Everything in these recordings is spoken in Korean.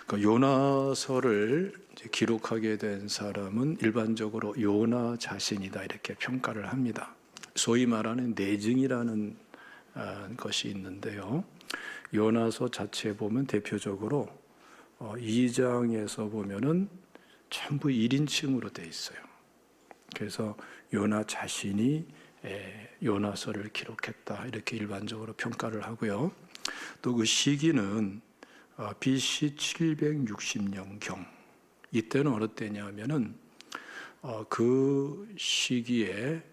그 요나서를 이제 기록하게 된 사람은 일반적으로 요나 자신이다 이렇게 평가를 합니다. 소위 말하는 내증이라는 것이 있는데요. 요나서 자체에 보면 대표적으로 2장에서 보면은 전부 1인칭으로 돼 있어요. 그래서 요나 자신이 요나서를 기록했다 이렇게 일반적으로 평가를 하고요. 또 그 시기는 BC 760년경. 이때는 어느 때냐면은 그 시기에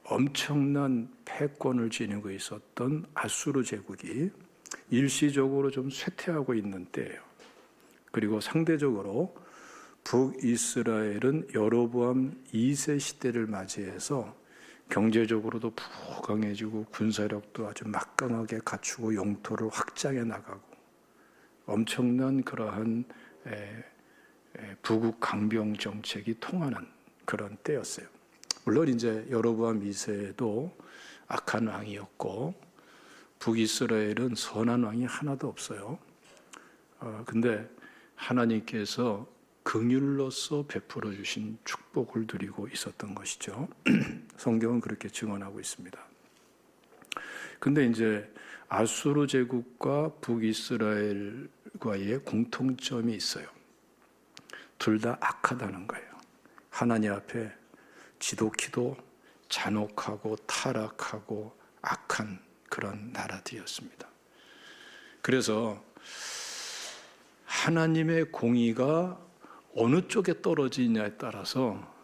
엄청난 패권을 지니고 있었던 아수르 제국이 일시적으로 좀 쇠퇴하고 있는 때예요. 그리고 상대적으로 북이스라엘은 여로보암 2세 시대를 맞이해서 경제적으로도 부강해지고 군사력도 아주 막강하게 갖추고 영토를 확장해 나가고 엄청난 그러한 부국 강병 정책이 통하는 그런 때였어요. 물론 이제 여로보암 2세도 악한 왕이었고 북이스라엘은 선한 왕이 하나도 없어요. 근데 하나님께서 긍휼로서 베풀어 주신 축복을 누리고 있었던 것이죠. 성경은 그렇게 증언하고 있습니다. 근데 이제 아수르 제국과 북이스라엘과의 공통점이 있어요. 둘 다 악하다는 거예요. 하나님 앞에 지독히도 잔혹하고 타락하고 악한 그런 나라들이었습니다. 그래서 하나님의 공의가 어느 쪽에 떨어지냐에 따라서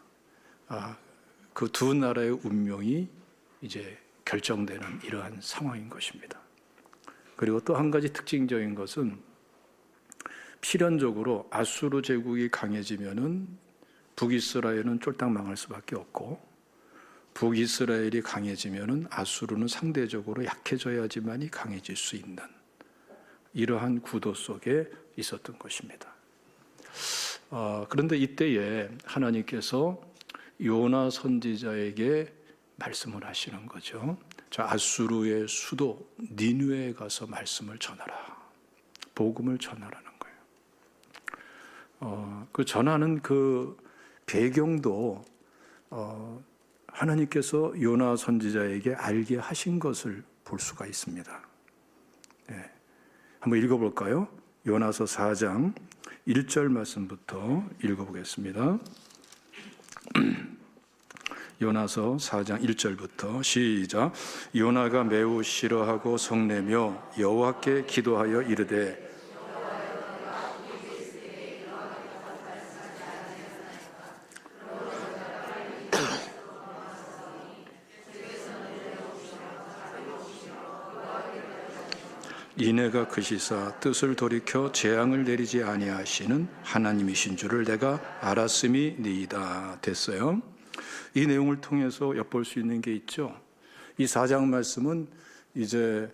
그 두 나라의 운명이 이제 결정되는 이러한 상황인 것입니다. 그리고 또 한 가지 특징적인 것은 필연적으로 아수르 제국이 강해지면은 북이스라엘은 쫄딱 망할 수밖에 없고 북이스라엘이 강해지면은 아수르는 상대적으로 약해져야지만이 강해질 수 있는 이러한 구도 속에 있었던 것입니다. 그런데 이때에 하나님께서 요나 선지자에게 말씀을 하시는 거죠. 저 아수르의 수도 니느웨에 가서 말씀을 전하라. 복음을 전하라는 거예요. 그 전하는 그 배경도 하나님께서 요나 선지자에게 알게 하신 것을 볼 수가 있습니다. 네. 한번 읽어볼까요? 요나서 4장 1절 말씀부터 읽어보겠습니다. 요나서 4장 1절부터 시작. 요나가 매우 싫어하고 성내며 여호와께 기도하여 이르되 이내가 그시사 뜻을 돌이켜 재앙을 내리지 아니하시는 하나님이신 줄을 내가 알았음이니이다. 됐어요. 이 내용을 통해서 엿볼 수 있는 게 있죠. 이 4장 말씀은 이제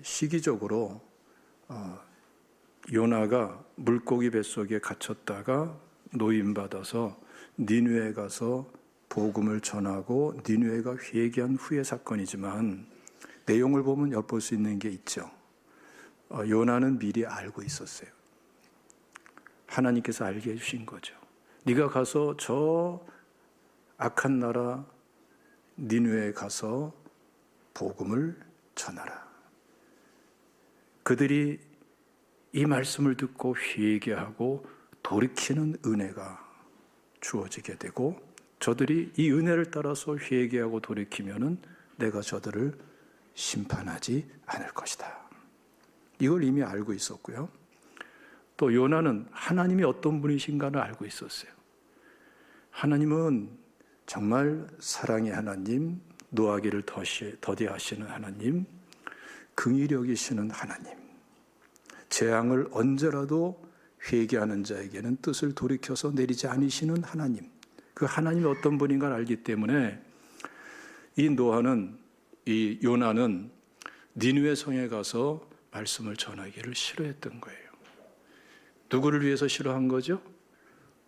시기적으로 요나가 물고기 뱃속에 갇혔다가 노임받아서 니느웨에 가서 복음을 전하고 니느웨가 회개한 후의 사건이지만 내용을 보면 엿볼 수 있는 게 있죠. 요나는 미리 알고 있었어요. 하나님께서 알게 해주신 거죠. 네가 가서 저 악한 나라 니느웨에 가서 복음을 전하라. 그들이 이 말씀을 듣고 회개하고 돌이키는 은혜가 주어지게 되고 저들이 이 은혜를 따라서 회개하고 돌이키면은 내가 저들을 심판하지 않을 것이다. 이걸 이미 알고 있었고요. 또 요나는 하나님이 어떤 분이신가를 알고 있었어요. 하나님은 정말 사랑의 하나님, 노하기를 더디하시는 하나님, 긍휼히 여기시는 하나님, 재앙을 언제라도 회개하는 자에게는 뜻을 돌이켜서 내리지 않으시는 하나님, 그 하나님이 어떤 분인가를 알기 때문에 이 요나는 니느웨 성에 가서 말씀을 전하기를 싫어했던 거예요. 누구를 위해서 싫어한 거죠?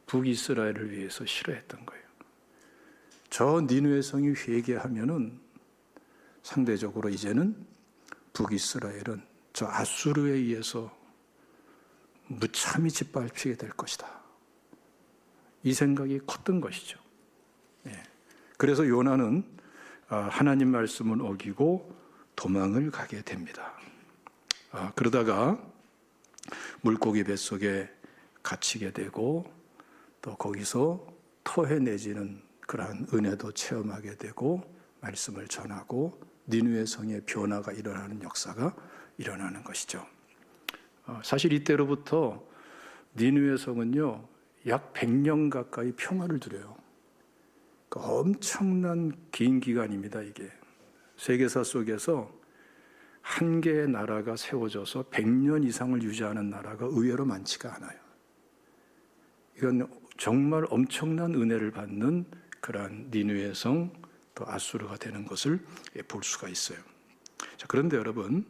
북이스라엘을 위해서 싫어했던 거예요. 저 니느웨 성이 회개하면은 상대적으로 이제는 북이스라엘은 저 아수르에 의해서 무참히 짓밟히게 될 것이다. 이 생각이 컸던 것이죠. 그래서 요나는 하나님 말씀을 어기고 도망을 가게 됩니다. 그러다가 물고기 뱃속에 갇히게 되고 또 거기서 토해내지는 그러한 은혜도 체험하게 되고 말씀을 전하고 니느웨 성의 변화가 일어나는 역사가 일어나는 것이죠. 사실 이때로부터 니느웨 성은요 약 100년 가까이 평화를 누려요. 엄청난 긴 기간입니다. 이게 세계사 속에서 한 개의 나라가 세워져서 100년 이상을 유지하는 나라가 의외로 많지가 않아요. 이건 정말 엄청난 은혜를 받는 그러한 니느웨 성, 또 아수르가 되는 것을 볼 수가 있어요. 자, 그런데 여러분,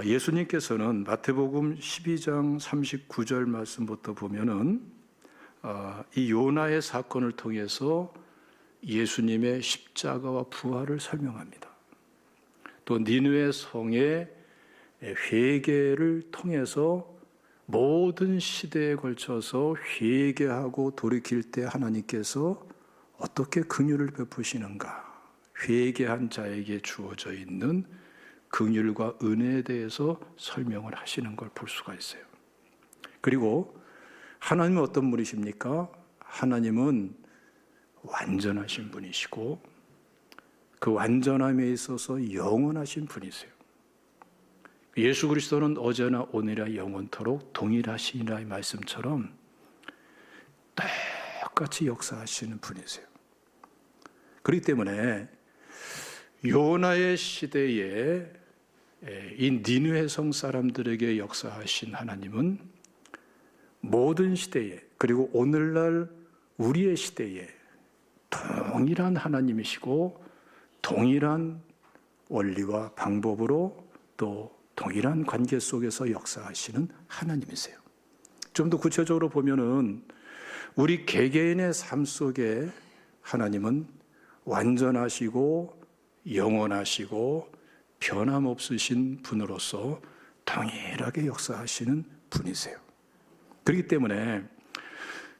예수님께서는 마태복음 12장 39절 말씀부터 보면은 이 요나의 사건을 통해서 예수님의 십자가와 부활을 설명합니다. 또 니느웨 성의 회개를 통해서 모든 시대에 걸쳐서 회개하고 돌이킬 때 하나님께서 어떻게 긍휼을 베푸시는가, 회개한 자에게 주어져 있는 긍휼과 은혜에 대해서 설명을 하시는 걸 볼 수가 있어요. 그리고 하나님은 어떤 분이십니까? 하나님은 완전하신 분이시고 그 완전함에 있어서 영원하신 분이세요. 예수 그리스도는 어제나 오늘이나 영원토록 동일하시니라 이 말씀처럼 똑같이 역사하시는 분이세요. 그렇기 때문에 요나의 시대에 이 니느웨 성 사람들에게 역사하신 하나님은 모든 시대에, 그리고 오늘날 우리의 시대에 동일한 하나님이시고 동일한 원리와 방법으로 또 동일한 관계 속에서 역사하시는 하나님이세요. 좀 더 구체적으로 보면은 우리 개개인의 삶 속에 하나님은 완전하시고 영원하시고 변함없으신 분으로서 동일하게 역사하시는 분이세요. 그렇기 때문에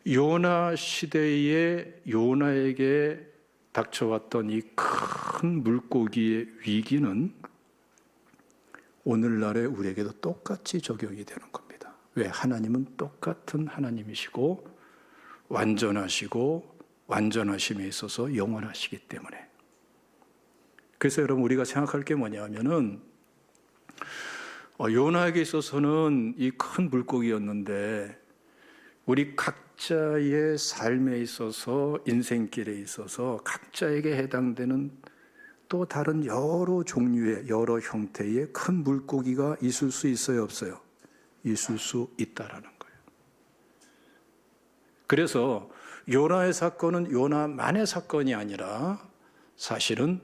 요나 시대에 요나에게 닥쳐왔던 이 큰 물고기의 위기는 오늘날의 우리에게도 똑같이 적용이 되는 겁니다. 왜? 하나님은 똑같은 하나님이시고 완전하시고 완전하심에 있어서 영원하시기 때문에. 그래서 여러분 우리가 생각할 게 뭐냐면은 요나에게 있어서는 이 큰 물고기였는데 우리 각자의 삶에 있어서 인생길에 있어서 각자에게 해당되는 또 다른 여러 종류의 여러 형태의 큰 물고기가 있을 수 있어요, 없어요? 있을 수 있다라는 거예요. 그래서 요나의 사건은 요나만의 사건이 아니라 사실은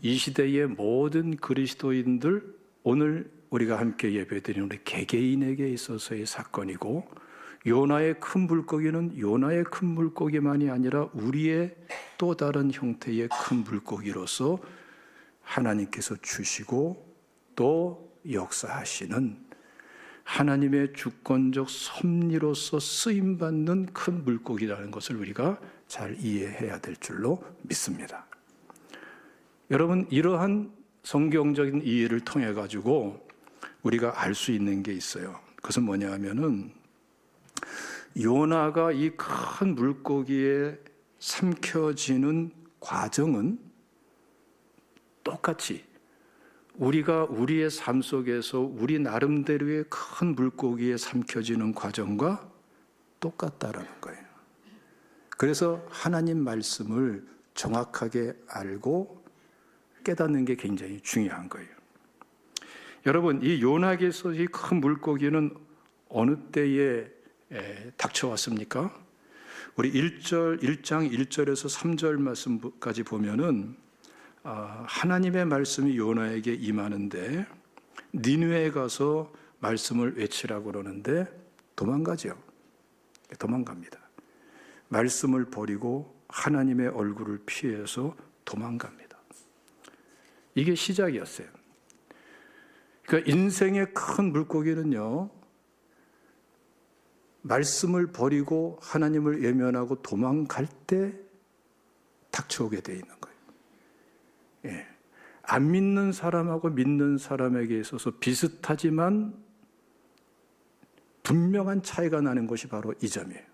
이 시대의 모든 그리스도인들, 오늘 우리가 함께 예배드리는 우리 개개인에게 있어서의 사건이고, 요나의 큰 물고기는 요나의 큰 물고기만이 아니라 우리의 또 다른 형태의 큰 물고기로서 하나님께서 주시고 또 역사하시는 하나님의 주권적 섭리로서 쓰임받는 큰 물고기라는 것을 우리가 잘 이해해야 될 줄로 믿습니다. 여러분, 이러한 성경적인 이해를 통해 가지고 우리가 알 수 있는 게 있어요. 그것은 뭐냐 하면은 요나가 이 큰 물고기에 삼켜지는 과정은 똑같이 우리가 우리의 삶 속에서 우리 나름대로의 큰 물고기에 삼켜지는 과정과 똑같다라는 거예요. 그래서 하나님 말씀을 정확하게 알고 깨닫는 게 굉장히 중요한 거예요. 여러분, 이 요나에게서 이 큰 물고기는 어느 때에 닥쳐왔습니까? 우리 1장 1절에서 3절 말씀까지 보면은 하나님의 말씀이 요나에게 임하는데 니느웨에 가서 말씀을 외치라고 그러는데 도망가죠. 도망갑니다. 말씀을 버리고 하나님의 얼굴을 피해서 도망갑니다. 이게 시작이었어요. 그러니까 인생의 큰 물고기는요, 말씀을 버리고 하나님을 외면하고 도망갈 때 닥쳐오게 되어 있는 거예요. 예. 안 믿는 사람하고 믿는 사람에게 있어서 비슷하지만 분명한 차이가 나는 것이 바로 이 점이에요.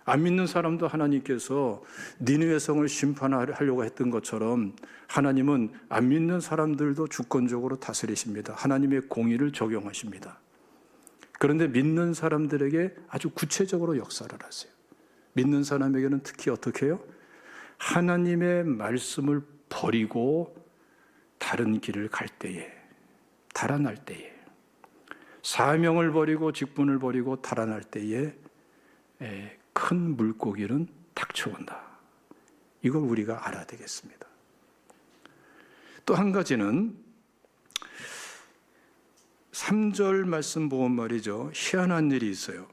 안 믿는 사람도 하나님께서 니느웨 성을 심판하려고 했던 것처럼 하나님은 안 믿는 사람들도 주권적으로 다스리십니다. 하나님의 공의를 적용하십니다. 그런데 믿는 사람들에게 아주 구체적으로 역사를 하세요. 믿는 사람에게는 특히 어떻게 해요? 하나님의 말씀을 버리고 다른 길을 갈 때에, 달아날 때에, 사명을 버리고 직분을 버리고 달아날 때에 큰 물고기는 닥쳐온다. 이걸 우리가 알아야 되겠습니다. 또 한 가지는 3절 말씀 보면 말이죠. 희한한 일이 있어요.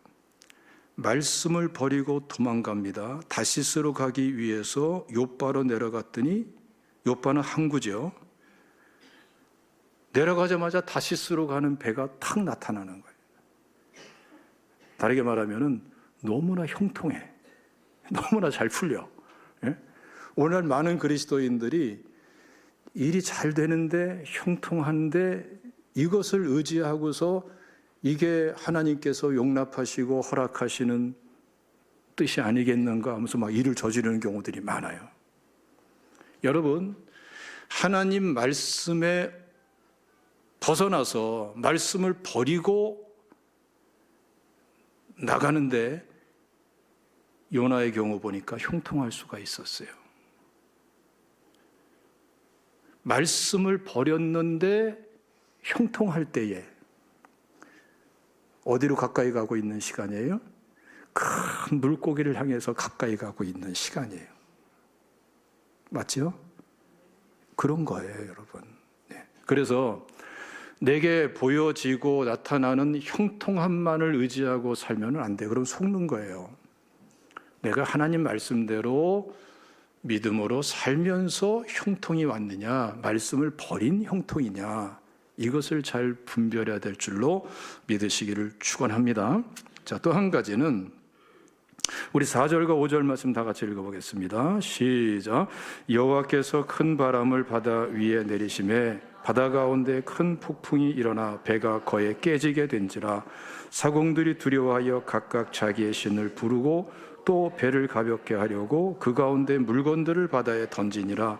말씀을 버리고 도망갑니다. 다시스로 가기 위해서 욥바로 내려갔더니 욥바는 항구죠. 내려가자마자 다시스로 가는 배가 탁 나타나는 거예요. 다르게 말하면은 너무나 형통해. 너무나 잘 풀려. 예? 오늘 많은 그리스도인들이 일이 잘 되는데 형통한데 이것을 의지하고서 이게 하나님께서 용납하시고 허락하시는 뜻이 아니겠는가 하면서 막 일을 저지르는 경우들이 많아요. 여러분, 하나님 말씀에 벗어나서 말씀을 버리고 나가는데 요나의 경우 보니까 형통할 수가 있었어요. 말씀을 버렸는데 형통할 때에 어디로 가까이 가고 있는 시간이에요? 큰 물고기를 향해서 가까이 가고 있는 시간이에요. 맞죠? 그런 거예요, 여러분. 네. 그래서 내게 보여지고 나타나는 형통함만을 의지하고 살면 안 돼. 그럼 속는 거예요. 내가 하나님 말씀대로 믿음으로 살면서 형통이 왔느냐, 말씀을 버린 형통이냐, 이것을 잘 분별해야 될 줄로 믿으시기를 축원합니다. 자, 또 한 가지는 우리 4절과 5절 말씀 다 같이 읽어보겠습니다. 시작. 여호와께서 큰 바람을 바다 위에 내리심에 바다 가운데 큰 폭풍이 일어나 배가 거의 깨지게 된지라. 사공들이 두려워하여 각각 자기의 신을 부르고 또 배를 가볍게 하려고 그 가운데 물건들을 바다에 던지니라.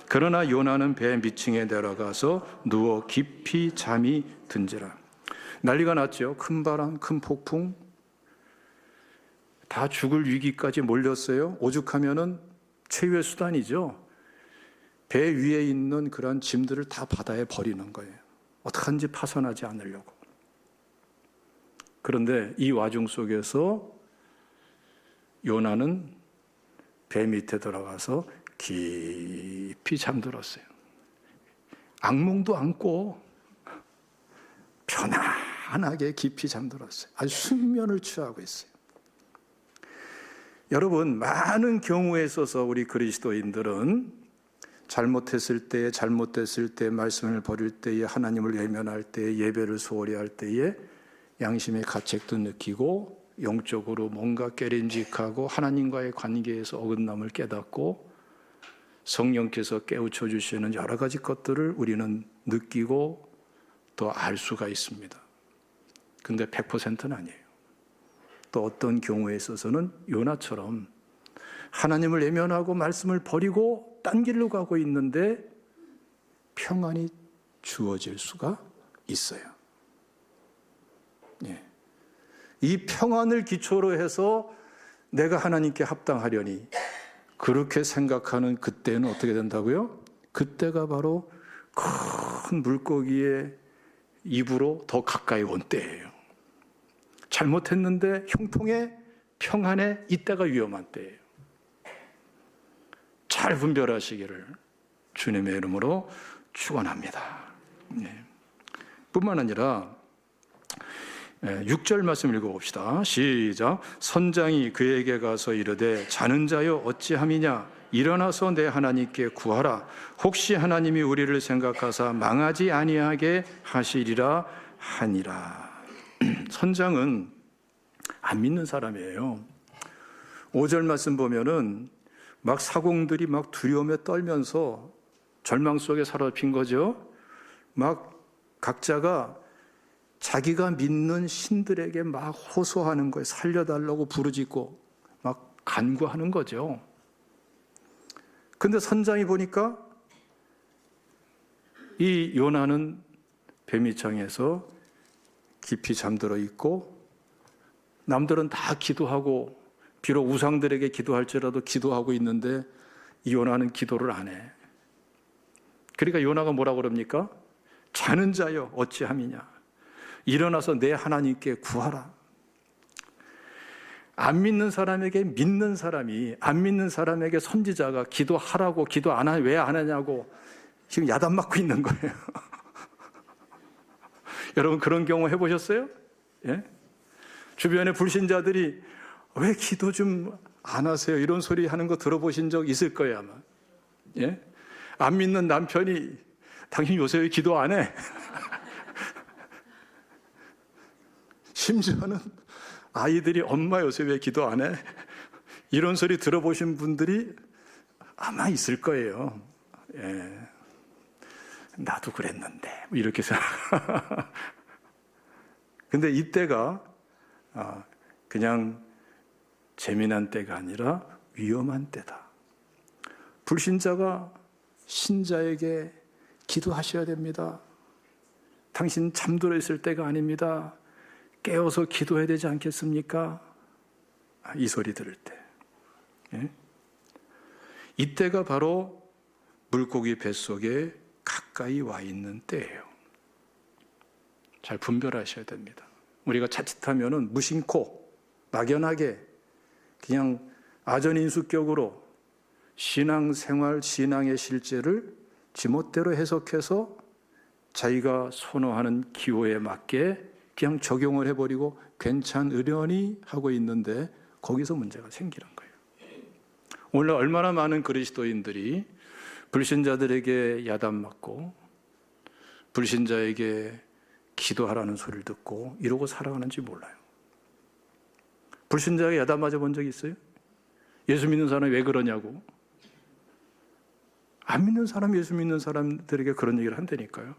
그러나 요나는 배 밑층에 내려가서 누워 깊이 잠이 든지라. 난리가 났죠. 큰 바람, 큰 폭풍, 다 죽을 위기까지 몰렸어요. 오죽하면은 최후의 수단이죠. 배 위에 있는 그런 짐들을 다 바다에 버리는 거예요. 어떡하든지 파손하지 않으려고. 그런데 이 와중 속에서 요나는 배 밑에 들어가서 깊이 잠들었어요. 악몽도 안고 편안하게 깊이 잠들었어요. 아주 숙면을 취하고 있어요. 여러분, 많은 경우에 있어서 우리 그리스도인들은 잘못했을 때, 말씀을 버릴 때에, 하나님을 외면할 때에, 예배를 소홀히 할 때에 양심의 가책도 느끼고 영적으로 뭔가 깨림직하고 하나님과의 관계에서 어긋남을 깨닫고 성령께서 깨우쳐 주시는 여러 가지 것들을 우리는 느끼고 또 알 수가 있습니다. 근데 100%는 아니에요. 또 어떤 경우에 있어서는 요나처럼 하나님을 외면하고 말씀을 버리고 딴 길로 가고 있는데 평안이 주어질 수가 있어요. 예. 이 평안을 기초로 해서 내가 하나님께 합당하려니 그렇게 생각하는 그때는 어떻게 된다고요? 그때가 바로 큰 물고기의 입으로 더 가까이 온 때예요. 잘못했는데 형통에 평안에 이때가 위험한 때예요. 잘 분별하시기를 주님의 이름으로 축원합니다. 네. 뿐만 아니라 6절 말씀 읽어봅시다. 시작. 선장이 그에게 가서 이르되 자는 자여 어찌함이냐 일어나서 내 하나님께 구하라. 혹시 하나님이 우리를 생각하사 망하지 아니하게 하시리라 하니라. 선장은 안 믿는 사람이에요. 5절 말씀 보면은 막 사공들이 막 두려움에 떨면서 절망 속에 사로잡힌 거죠. 막 각자가 자기가 믿는 신들에게 막 호소하는 거예요. 살려달라고 부르짖고 막 간구하는 거죠. 근데 선장이 보니까 이 요나는 뱀이창에서 깊이 잠들어 있고 남들은 다 기도하고 비록 우상들에게 기도할지라도 기도하고 있는데 이 요나는 기도를 안 해. 그러니까 요나가 뭐라고 그럽니까? 자는 자여 어찌함이냐. 일어나서 내 하나님께 구하라. 안 믿는 사람에게 믿는 사람이, 안 믿는 사람에게 선지자가 기도하라고 기도 안 하냐, 왜 안 하냐고 지금 야단 맞고 있는 거예요. 여러분 그런 경우 해보셨어요? 예? 주변에 불신자들이 왜 기도 좀 안 하세요? 이런 소리 하는 거 들어보신 적 있을 거예요 아마. 예? 안 믿는 남편이 당신 요새 왜 기도 안 해? 심지어는 아이들이 엄마 요새 왜 기도 안 해? 이런 소리 들어보신 분들이 아마 있을 거예요. 예. 나도 그랬는데 이렇게 생각. 근데 이때가 그냥 재미난 때가 아니라 위험한 때다. 불신자가 신자에게 기도하셔야 됩니다. 당신 잠들어 있을 때가 아닙니다. 깨워서 기도해야 되지 않겠습니까? 이 소리 들을 때. 예? 이때가 바로 물고기 뱃속에 가까이 와 있는 때예요. 잘 분별하셔야 됩니다. 우리가 자칫하면 무심코 막연하게 그냥 아전인수격으로 신앙생활, 신앙의 실제를 지멋대로 해석해서 자기가 선호하는 기호에 맞게 그냥 적용을 해버리고 괜찮으려니 하고 있는데 거기서 문제가 생기는 거예요. 오늘 얼마나 많은 그리스도인들이 불신자들에게 야단맞고 불신자에게 기도하라는 소리를 듣고 이러고 살아가는지 몰라요. 불신자에게 야단맞아 본 적 있어요? 예수 믿는 사람이 왜 그러냐고. 안 믿는 사람, 예수 믿는 사람들에게 그런 얘기를 한다니까요.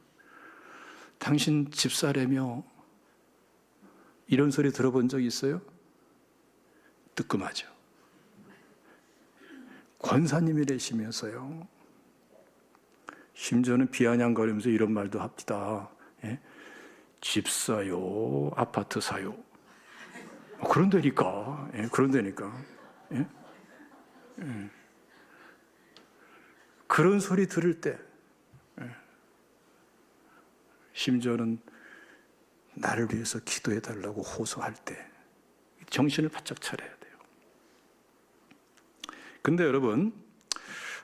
당신 집사라며 이런 소리 들어본 적 있어요? 뜨끔하죠. 권사님이라시면서요. 심지어는 비아냥거리면서 이런 말도 합니다. 예? 집 사요, 아파트 사요. 그런다니까. 예, 그런다니까. 예? 예. 그런 소리 들을 때, 예. 심지어는 나를 위해서 기도해 달라고 호소할 때 정신을 바짝 차려야 돼요. 근데 여러분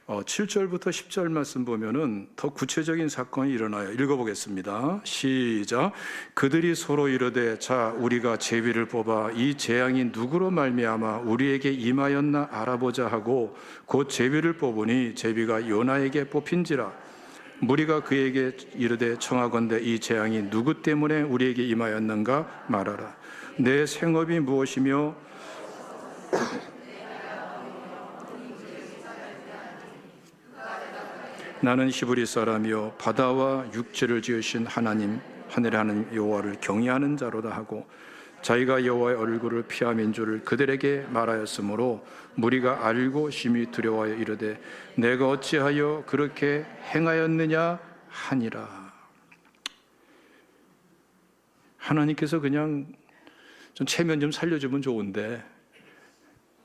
7절부터 10절 말씀 보면은 더 구체적인 사건이 일어나요. 읽어보겠습니다. 시작. 그들이 서로 이르되 자 우리가 제비를 뽑아 이 재앙이 누구로 말미암아 우리에게 임하였나 알아보자 하고 곧 제비를 뽑으니 제비가 요나에게 뽑힌지라. 무리가 그에게 이르되 청하건대 이 재앙이 누구 때문에 우리에게 임하였는가 말하라. 내 생업이 무엇이며 나는 히브리 사람이요 바다와 육지를 지으신 하나님 하늘의 하나님 여호와를 경외하는 자로다 하고 자기가 여호와의 얼굴을 피함인 줄을 그들에게 말하였으므로 무리가 알고 심히 두려워하여 이르되 내가 어찌하여 그렇게 행하였느냐 하니라. 하나님께서 그냥 좀 체면 좀 살려주면 좋은데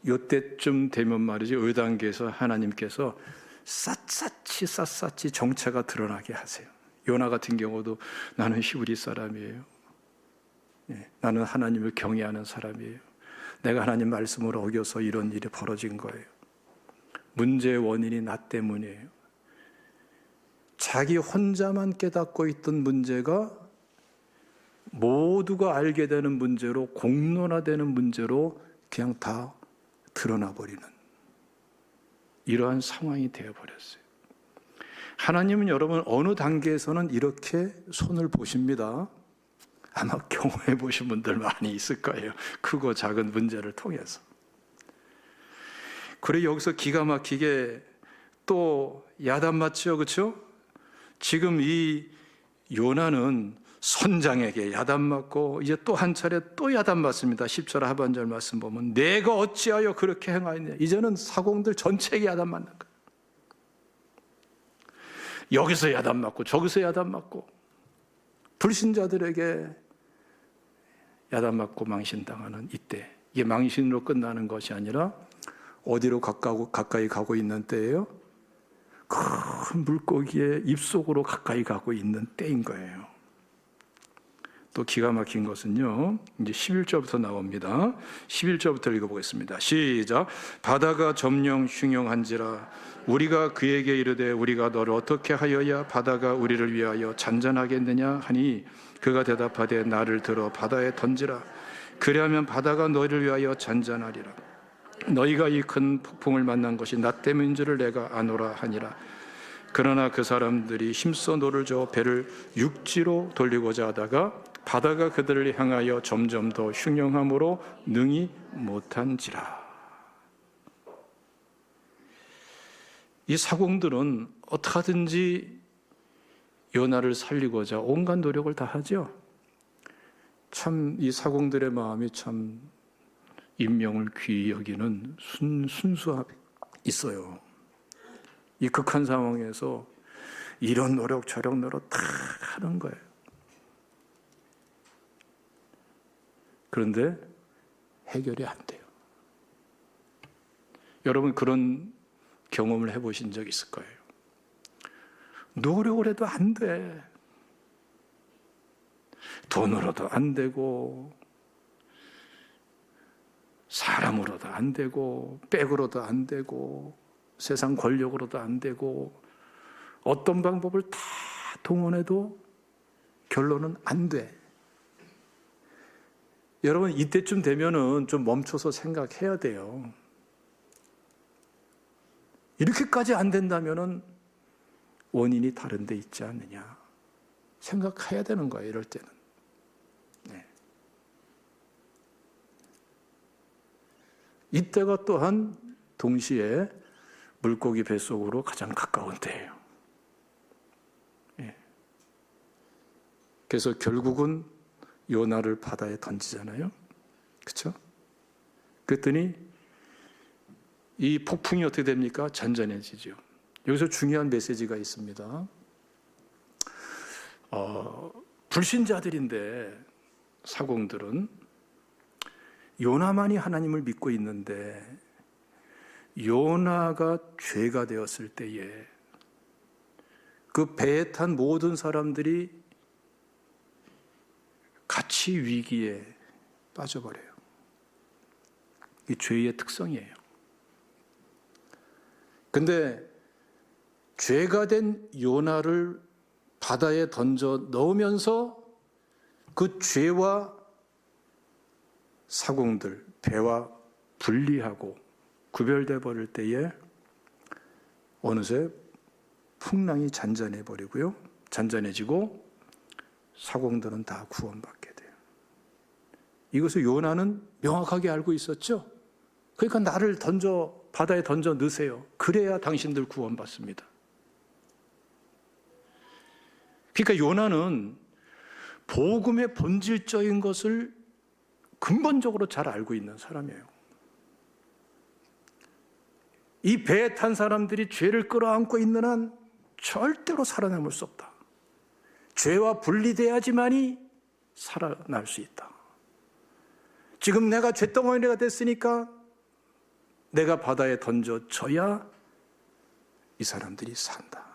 이때쯤 되면 말이지 의단계에서 하나님께서 샅샅이 정체가 드러나게 하세요. 요나 같은 경우도 나는 히브리 사람이에요. 나는 하나님을 경외하는 사람이에요. 내가 하나님 말씀을 어겨서 이런 일이 벌어진 거예요. 문제의 원인이 나 때문이에요. 자기 혼자만 깨닫고 있던 문제가 모두가 알게 되는 문제로 공론화되는 문제로 그냥 다 드러나 버리는 이러한 상황이 되어버렸어요. 하나님은 여러분 어느 단계에서는 이렇게 손을 보십니다. 아마 경험해 보신 분들 많이 있을 거예요. 크고 작은 문제를 통해서. 그래 여기서 기가 막히게 또 야단 맞죠, 그렇죠? 지금 이 요나는 선장에게 야단 맞고 이제 또 한 차례 또 야단 맞습니다. 10절 하반절 말씀 보면 내가 어찌하여 그렇게 행하였냐. 이제는 사공들 전체에게 야단 맞는 거예요. 여기서 야단 맞고 저기서 야단 맞고 불신자들에게 야단 맞고 망신당하는 이때, 이게 망신으로 끝나는 것이 아니라 어디로 가까이 가고 있는 때예요? 큰 물고기의 입속으로 가까이 가고 있는 때인 거예요. 또 기가 막힌 것은요, 이제 11절부터 나옵니다. 11절부터 읽어보겠습니다. 시작. 바다가 점령 흉용한지라 우리가 그에게 이르되 우리가 너를 어떻게 하여야 바다가 우리를 위하여 잔잔하겠느냐 하니 그가 대답하되 나를 들어 바다에 던지라. 그리하면 바다가 너희를 위하여 잔잔하리라. 너희가 이 큰 폭풍을 만난 것이 나 때문인 줄을 내가 아노라 하니라. 그러나 그 사람들이 힘써 노를 저어 배를 육지로 돌리고자 하다가 바다가 그들을 향하여 점점 더 흉용함으로 능히 못한지라. 이 사공들은 어떻게 하든지 요나를 살리고자 온갖 노력을 다 하죠. 참 이 사공들의 마음이 참 인명을 귀히 여기는 순수함이 있어요. 이 극한 상황에서 이런 노력 저런 노력 다 하는 거예요. 그런데 해결이 안 돼요. 여러분 그런 경험을 해보신 적 있을 거예요. 노력을 해도 안 돼. 돈으로도 안 되고 사람으로도 안 되고 백으로도 안 되고 세상 권력으로도 안 되고 어떤 방법을 다 동원해도 결론은 안 돼. 여러분 이때쯤 되면은 좀 멈춰서 생각해야 돼요. 이렇게까지 안 된다면은 원인이 다른 데 있지 않느냐 생각해야 되는 거예요. 이럴 때는. 네. 이때가 또한 동시에 물고기 뱃속으로 가장 가까운 때예요. 네. 그래서 결국은 요나를 바다에 던지잖아요. 그렇죠? 그랬더니 이 폭풍이 어떻게 됩니까? 잔잔해지죠. 여기서 중요한 메시지가 있습니다. 불신자들인데 사공들은 요나만이 하나님을 믿고 있는데 요나가 죄가 되었을 때에 그 배에 탄 모든 사람들이 같이 위기에 빠져버려요. 이 죄의 특성이에요. 근데 죄가 된 요나를 바다에 던져 넣으면서 그 죄와 사공들, 배와 분리하고 구별돼 버릴 때에 어느새 풍랑이 잔잔해 버리고요. 잔잔해지고 사공들은 다 구원받게 돼요. 이것을 요나는 명확하게 알고 있었죠. 그러니까 나를 바다에 던져 넣으세요. 그래야 당신들 구원받습니다. 그러니까 요나는 복음의 본질적인 것을 근본적으로 잘 알고 있는 사람이에요. 이 배에 탄 사람들이 죄를 끌어안고 있는 한 절대로 살아남을 수 없다. 죄와 분리돼야지만이 살아날 수 있다. 지금 내가 쇳덩어리가 됐으니까 내가 바다에 던져져야 이 사람들이 산다.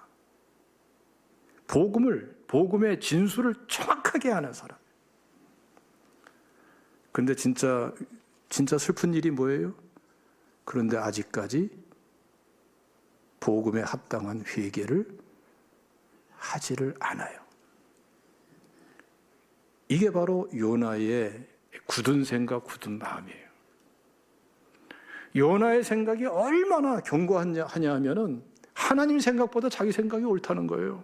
복음의 진수를 정확하게 아는 사람. 그런데 진짜 슬픈 일이 뭐예요? 그런데 아직까지 복음에 합당한 회개를 하지를 않아요. 이게 바로 요나의 굳은 생각, 굳은 마음이에요. 요나의 생각이 얼마나 견고하냐 하면은 하나님 생각보다 자기 생각이 옳다는 거예요.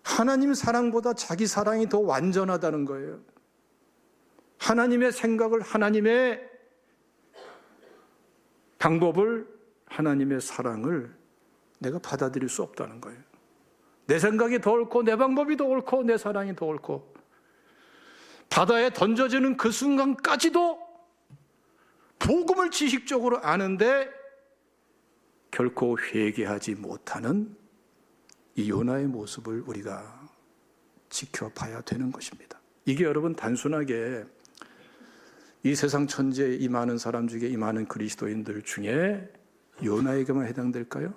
하나님 사랑보다 자기 사랑이 더 완전하다는 거예요. 하나님의 생각을, 하나님의 방법을, 하나님의 사랑을 내가 받아들일 수 없다는 거예요. 내 생각이 더 옳고 내 방법이 더 옳고 내 사랑이 더 옳고, 바다에 던져지는 그 순간까지도 복음을 지식적으로 아는데 결코 회개하지 못하는 이 요나의 모습을 우리가 지켜봐야 되는 것입니다. 이게 여러분 단순하게 이 세상 천지에 이 많은 사람 중에, 이 많은 그리스도인들 중에 요나에게만 해당될까요?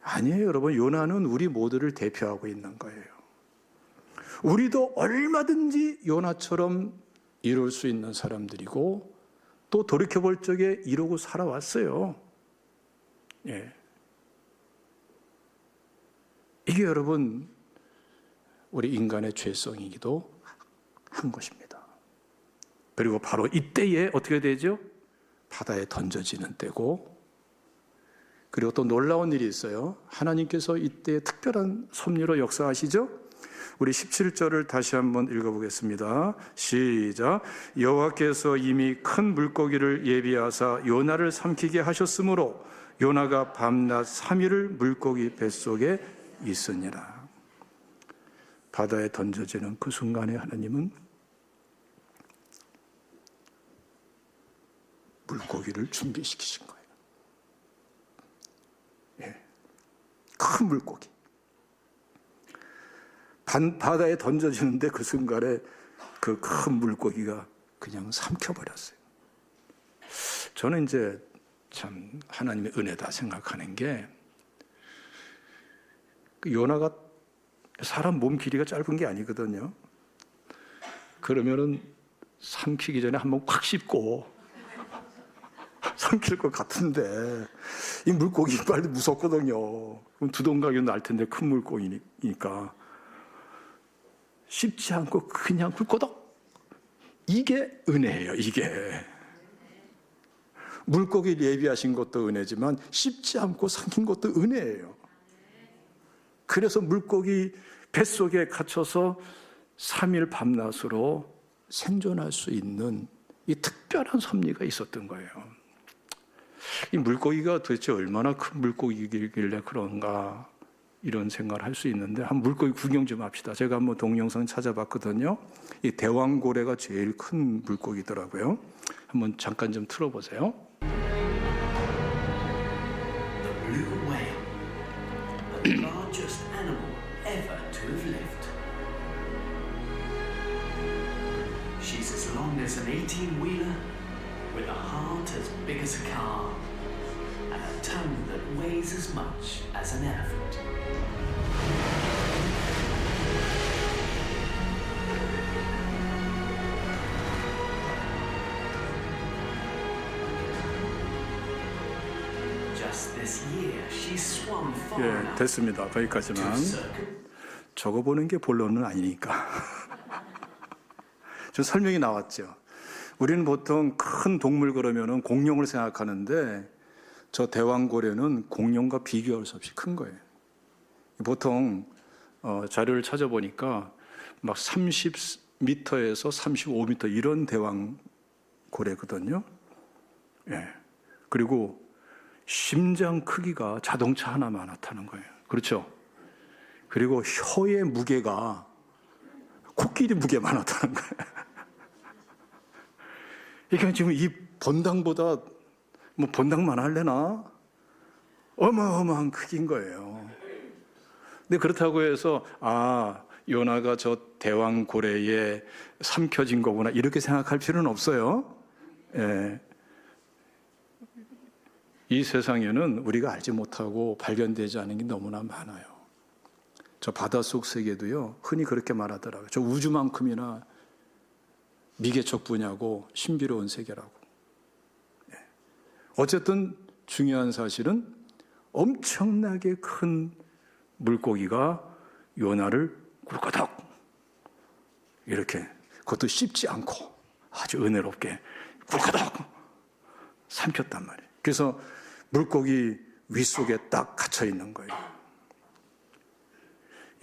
아니에요, 여러분. 요나는 우리 모두를 대표하고 있는 거예요. 우리도 얼마든지 요나처럼 이룰 수 있는 사람들이고, 또 돌이켜볼 적에 이루고 살아왔어요. 예. 이게 여러분 우리 인간의 죄성이기도 한 것입니다. 그리고 바로 이때에 어떻게 되죠? 바다에 던져지는 때고, 그리고 또 놀라운 일이 있어요. 하나님께서 이때 특별한 섭리로 역사하시죠. 우리 17절을 다시 한번 읽어보겠습니다. 시작. 여호와께서 이미 큰 물고기를 예비하사 요나를 삼키게 하셨으므로 요나가 밤낮 3일을 물고기 뱃속에 있으니라. 바다에 던져지는 그 순간에 하나님은 물고기를 준비시키신 거예요. 예. 큰 물고기. 바다에 던져지는데 그 순간에 그 큰 물고기가 그냥 삼켜버렸어요. 저는 이제 참 하나님의 은혜다 생각하는 게, 그 요나가 사람 몸 길이가 짧은 게 아니거든요. 그러면은 삼키기 전에 한번 콱 씹고 삼킬 것 같은데, 이 물고기 빨리 무섭거든요. 그럼 두동강이 날 텐데 큰 물고기니까 씹지 않고 그냥 굴꼬덕. 이게 은혜예요. 이게 물고기를 예비하신 것도 은혜지만 씹지 않고 삼킨 것도 은혜예요. 그래서 물고기 뱃속에 갇혀서 3일 밤낮으로 생존할 수 있는 이 특별한 섭리가 있었던 거예요. 이 물고기가 도대체 얼마나 큰 물고기길래 그런가, 이런 생각을 할 수 있는데, 한 물고기 구경 좀 합시다. 제가 한번 동영상 찾아봤거든요. 이 대왕고래가 제일 큰 물고기더라고요. 한번 잠깐 좀 틀어보세요. The blue whale, the largest animal ever to have lived. She's as long as an 18-wheeler, with a heart as big as a car, and a tongue that weighs as much as an elephant. Just this year, she swam far 예, enough 됐습니다. 거기까지만. to circle. 적어보는 게 본론은 아니니까. 좀 설명이 나왔죠. 우리는 보통 큰 동물 그러면은 공룡을 생각하는데, 저 대왕고래는 공룡과 비교할 수 없이 큰 거예요. 보통 자료를 찾아보니까 막 30m에서 35m 이런 대왕고래거든요. 예. 그리고 심장 크기가 자동차 하나만하다는 거예요. 그렇죠? 그리고 혀의 무게가 코끼리 무게만하다는 거예요. 그러니까 지금 이 본당보다 뭐 본당만 할래나? 어마어마한 크기인 거예요. 근데 그렇다고 해서 요나가 저 대왕고래에 삼켜진 거구나, 이렇게 생각할 필요는 없어요. 예. 이 세상에는 우리가 알지 못하고 발견되지 않은 게 너무나 많아요. 저 바닷속 세계도요, 흔히 그렇게 말하더라고요. 저 우주만큼이나 미개척 분야고 신비로운 세계라고. 어쨌든 중요한 사실은 엄청나게 큰 물고기가 요나를 굴거덕 이렇게, 그것도 씹지 않고 아주 은혜롭게 굴거덕 삼켰단 말이에요. 그래서 물고기 윗속에 딱 갇혀 있는 거예요.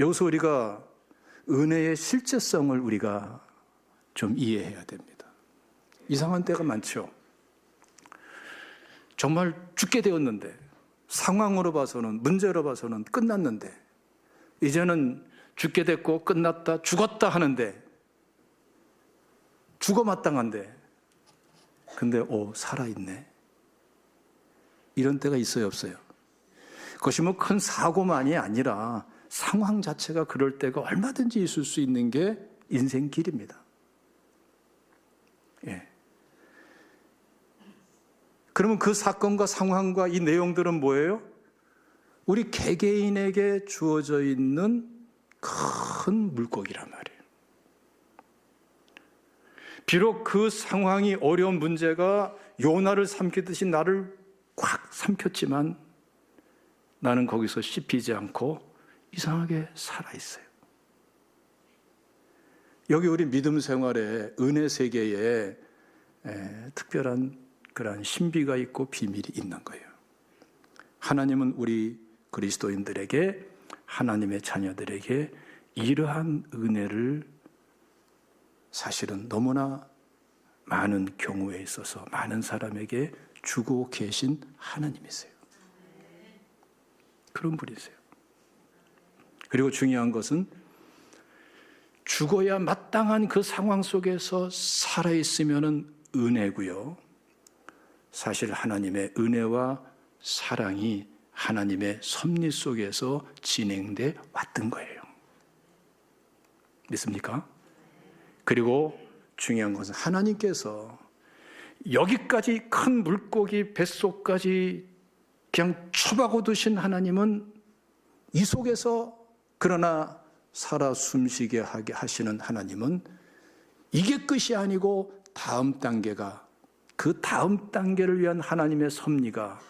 여기서 우리가 은혜의 실제성을 우리가 좀 이해해야 됩니다. 이상한 때가 많죠. 정말 죽게 되었는데, 상황으로 봐서는, 문제로 봐서는 끝났는데, 이제는 죽게 됐고 끝났다, 죽었다 하는데, 죽어 마땅한데, 근데 살아있네. 이런 때가 있어요, 없어요? 그것이 뭐 큰 사고만이 아니라 상황 자체가 그럴 때가 얼마든지 있을 수 있는 게 인생길입니다. 예. 그러면 그 사건과 상황과 이 내용들은 뭐예요? 우리 개개인에게 주어져 있는 큰 물고기란 말이에요. 비록 그 상황이 어려운 문제가 요나를 삼키듯이 나를 꽉 삼켰지만 나는 거기서 씹히지 않고 이상하게 살아있어요. 여기 우리 믿음 생활에 은혜 세계에 특별한 그러한 신비가 있고 비밀이 있는 거예요. 하나님은 우리 그리스도인들에게, 하나님의 자녀들에게 이러한 은혜를 사실은 너무나 많은 경우에 있어서 많은 사람에게 주고 계신 하나님이세요. 그런 분이세요. 그리고 중요한 것은 죽어야 마땅한 그 상황 속에서 살아있으면 은혜고요. 사실 하나님의 은혜와 사랑이 하나님의 섭리 속에서 진행돼 왔던 거예요. 믿습니까? 그리고 중요한 것은 하나님께서 여기까지 큰 물고기 뱃속까지 그냥 쳐박아 두신 하나님은 이 속에서 그러나 살아 숨쉬게 하게 하시는 하나님은 이게 끝이 아니고 다음 단계가, 그 다음 단계를 위한 하나님의 섭리가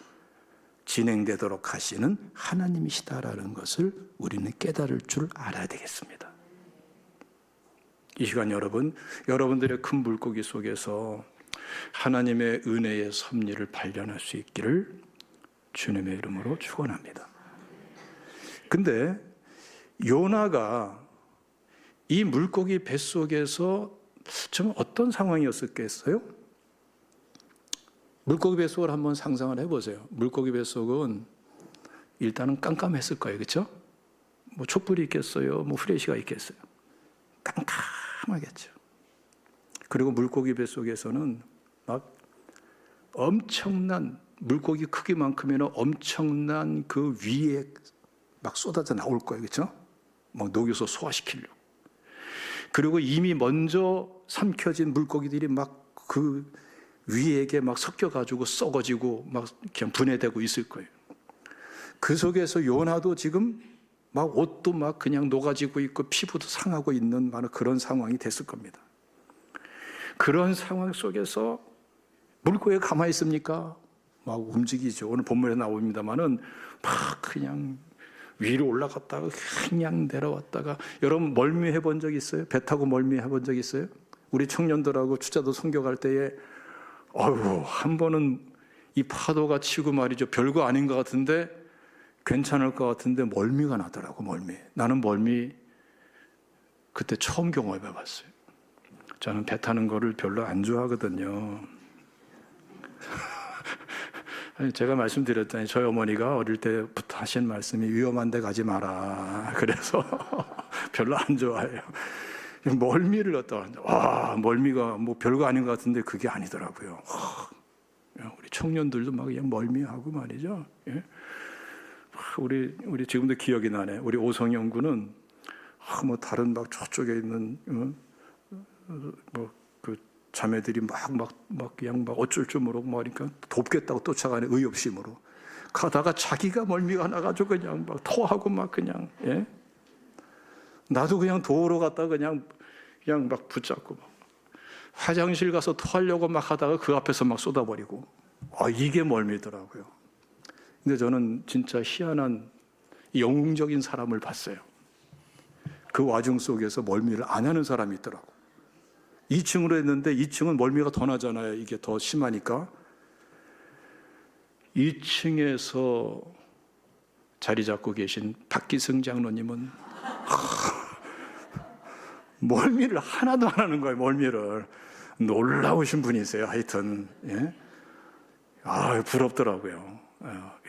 진행되도록 하시는 하나님이시다라는 것을 우리는 깨달을 줄 알아야 되겠습니다. 이 시간 여러분들의 큰 물고기 속에서 하나님의 은혜의 섭리를 발견할 수 있기를 주님의 이름으로 축원합니다. 근데 요나가 이 물고기 뱃속에서 좀 어떤 상황이었었겠어요? 물고기 뱃속을 한번 상상을 해보세요. 물고기 뱃속은 일단은 깜깜했을 거예요. 그렇죠? 뭐 촛불이 있겠어요? 뭐 후레쉬가 있겠어요? 깜깜하겠죠. 그리고 물고기 뱃속에서는 막 엄청난, 물고기 크기만큼이나 엄청난 그 위에 막 쏟아져 나올 거예요. 그렇죠? 막 녹여서 소화시키려고. 그리고 이미 먼저 삼켜진 물고기들이 막 그 위에게 막 섞여가지고 썩어지고 막 그냥 분해되고 있을 거예요. 그 속에서 요나도 지금 막 옷도 막 그냥 녹아지고 있고 피부도 상하고 있는 그런 상황이 됐을 겁니다. 그런 상황 속에서 물고기가 가만히 있습니까? 막 움직이죠. 오늘 본문에 나옵니다만은 막 그냥 위로 올라갔다가 그냥 내려왔다가. 여러분 멀미 해본 적 있어요? 배 타고 멀미 해본 적 있어요? 우리 청년들하고 추자도 선교갈 때에 한 번은 이 파도가 치고 말이죠. 별거 아닌 것 같은데 괜찮을 것 같은데 멀미가 나더라고. 멀미. 나는 멀미 그때 처음 경험해 봤어요. 저는 배 타는 거를 별로 안 좋아하거든요. 제가 말씀드렸더니 저희 어머니가 어릴 때부터 하신 말씀이 위험한 데 가지 마라. 그래서 별로 안 좋아해요. 멀미를 갖다가 멀미가 뭐 별거 아닌 것 같은데 그게 아니더라고요. 우리 청년들도 막 그냥 멀미하고 말이죠. 예? 우리 지금도 기억이 나네. 우리 오성영 군은 뭐 다른 막 저쪽에 있는 뭐 그 자매들이 막 그냥 막 어쩔 줄 모르고 말니까 돕겠다고 쫓아가는 의욕심으로 가다가 자기가 멀미가 나가지고 그냥 막 토하고 막 그냥. 예? 나도 그냥 도로 갔다 그냥 막 붙잡고 막 화장실 가서 토하려고 막 하다가 그 앞에서 막 쏟아버리고. 이게 멀미더라고요. 근데 저는 진짜 희한한 영웅적인 사람을 봤어요. 그 와중 속에서 멀미를 안 하는 사람이 있더라고. 2층으로 했는데 2층은 멀미가 더 나잖아요. 이게 더 심하니까. 2층에서 자리 잡고 계신 박기승 장로님은 멀미를 하나도 안 하는 거예요. 멀미를. 놀라우신 분이세요. 하여튼 예? 부럽더라고요.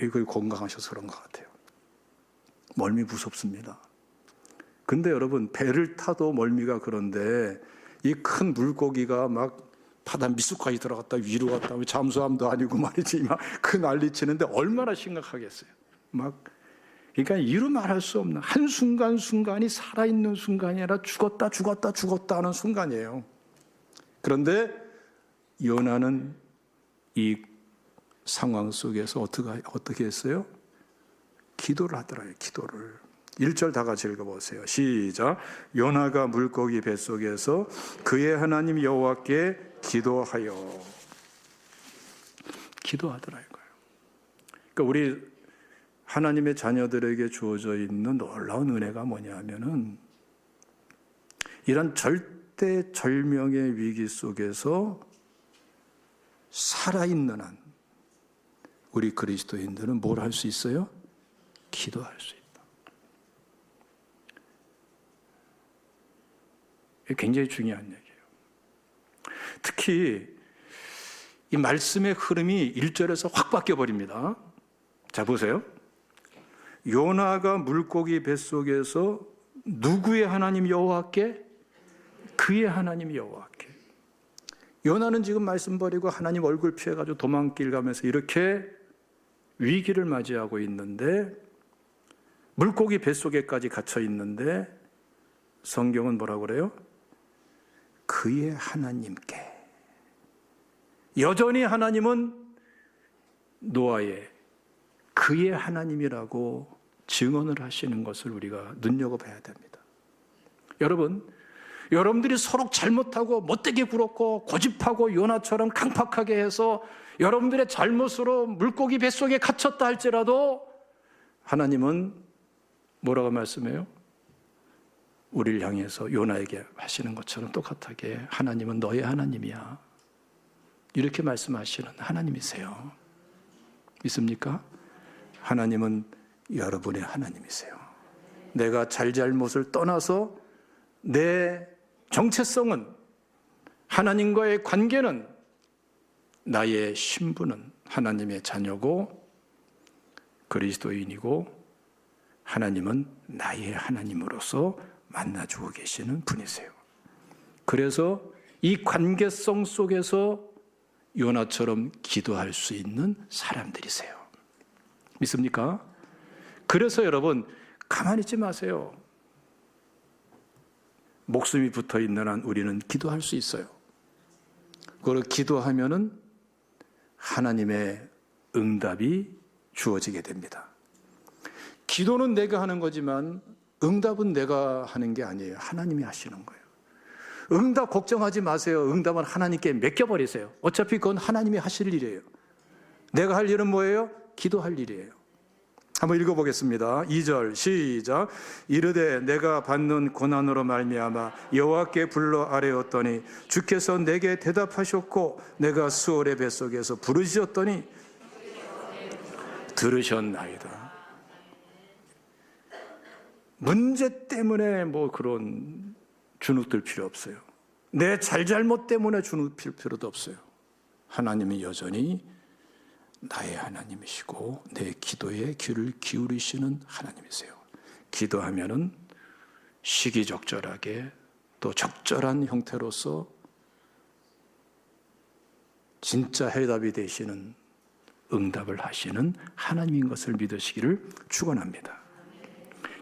이거 건강하셔서 그런 것 같아요. 멀미 무섭습니다. 근데 여러분, 배를 타도 멀미가 그런데 이 큰 물고기가 막 바다 미숫가에 들어갔다 위로 갔다 잠수함도 아니고 말이지 막 그 난리치는데 얼마나 심각하겠어요. 막 그러니까 이루 말할 수 없는 한순간순간이 살아있는 순간이 아니라 죽었다 하는 순간이에요. 그런데 요나는 이 상황 속에서 어떻게 했어요? 기도를 하더라고요. 기도를. 1절 다 같이 읽어보세요. 시작. 요나가 물고기 뱃속에서 그의 하나님 여호와께 기도하여. 기도하더라고요. 그러니까 우리 하나님의 자녀들에게 주어져 있는 놀라운 은혜가 뭐냐면은 이런 절대절명의 위기 속에서 살아있는 한 우리 그리스도인들은 뭘 할 수 있어요? 기도할 수 있다. 이게 굉장히 중요한 얘기예요. 특히 이 말씀의 흐름이 1절에서 확 바뀌어버립니다. 자, 보세요. 요나가 물고기 뱃속에서 누구의 하나님 여호와께? 그의 하나님 여호와께. 요나는 지금 말씀 버리고 하나님 얼굴 피해가지고 도망길 가면서 이렇게 위기를 맞이하고 있는데, 물고기 뱃속에까지 갇혀 있는데 성경은 뭐라고 그래요? 그의 하나님께. 여전히 하나님은 노아의 그의 하나님이라고 증언을 하시는 것을 우리가 눈여겨봐야 됩니다. 여러분, 여러분들이 서로 잘못하고 못되게 굴었고 고집하고 요나처럼 강팍하게 해서 여러분들의 잘못으로 물고기 뱃속에 갇혔다 할지라도 하나님은 뭐라고 말씀해요? 우리를 향해서 요나에게 하시는 것처럼 똑같하게 하나님은 너의 하나님이야. 이렇게 말씀하시는 하나님이세요. 믿습니까? 하나님은 여러분의 하나님이세요. 내가 잘잘못을 떠나서 내 정체성은, 하나님과의 관계는, 나의 신분은 하나님의 자녀고 그리스도인이고 하나님은 나의 하나님으로서 만나주고 계시는 분이세요. 그래서 이 관계성 속에서 요나처럼 기도할 수 있는 사람들이세요. 믿습니까? 그래서 여러분, 가만히 있지 마세요. 목숨이 붙어 있는 한 우리는 기도할 수 있어요. 그걸 기도하면은 하나님의 응답이 주어지게 됩니다. 기도는 내가 하는 거지만 응답은 내가 하는 게 아니에요. 하나님이 하시는 거예요. 응답 걱정하지 마세요. 응답은 하나님께 맡겨버리세요. 어차피 그건 하나님이 하실 일이에요. 내가 할 일은 뭐예요? 기도할 일이에요. 한번 읽어보겠습니다. 2절 시작. 이르되 내가 받는 고난으로 말미암아 여호와께 불러 아뢰었더니 주께서 내게 대답하셨고 내가 수월의 뱃속에서 부르짖었더니 들으셨나이다. 문제 때문에 뭐 그런 주눅들 필요 없어요. 내 잘잘못 때문에 주눅들 필요도 없어요. 하나님이 여전히 나의 하나님이시고 내 기도에 귀를 기울이시는 하나님이세요. 기도하면은 시기적절하게 또 적절한 형태로서 진짜 해답이 되시는, 응답을 하시는 하나님인 것을 믿으시기를 축원합니다.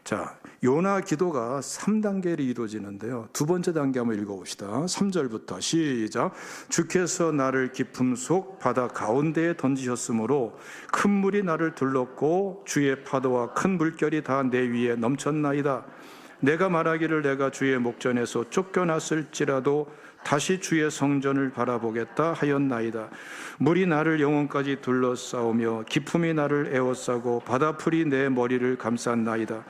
자, 요나 기도가 3단계로 이루어지는데요. 두 번째 단계 한번 읽어봅시다. 3절부터 시작. 주께서 나를 깊음 속 바다 가운데에 던지셨으므로 큰 물이 나를 둘렀고 주의 파도와 큰 물결이 다 내 위에 넘쳤나이다. 내가 말하기를 내가 주의 목전에서 쫓겨났을지라도 다시 주의 성전을 바라보겠다 하였나이다. 물이 나를 영혼까지 둘러싸우며 기품이 나를 에워싸고 바다풀이 내 머리를 감쌌나이다.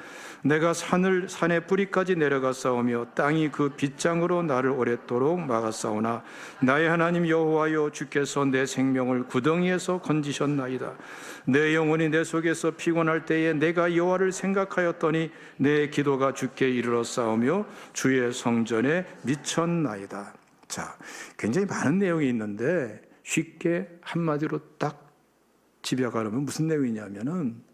내가 산의 뿌리까지 내려가싸우며 땅이 그 빗장으로 나를 오랫도록 막았사오나 나의 하나님 여호와여, 주께서 내 생명을 구덩이에서 건지셨나이다. 내 영혼이 내 속에서 피곤할 때에 내가 여호와를 생각하였더니 내 기도가 주께 이르렀사오며 주의 성전에 미쳤나이다. 자, 굉장히 많은 내용이 있는데 쉽게 한마디로 딱 집약하려면 무슨 내용이냐면은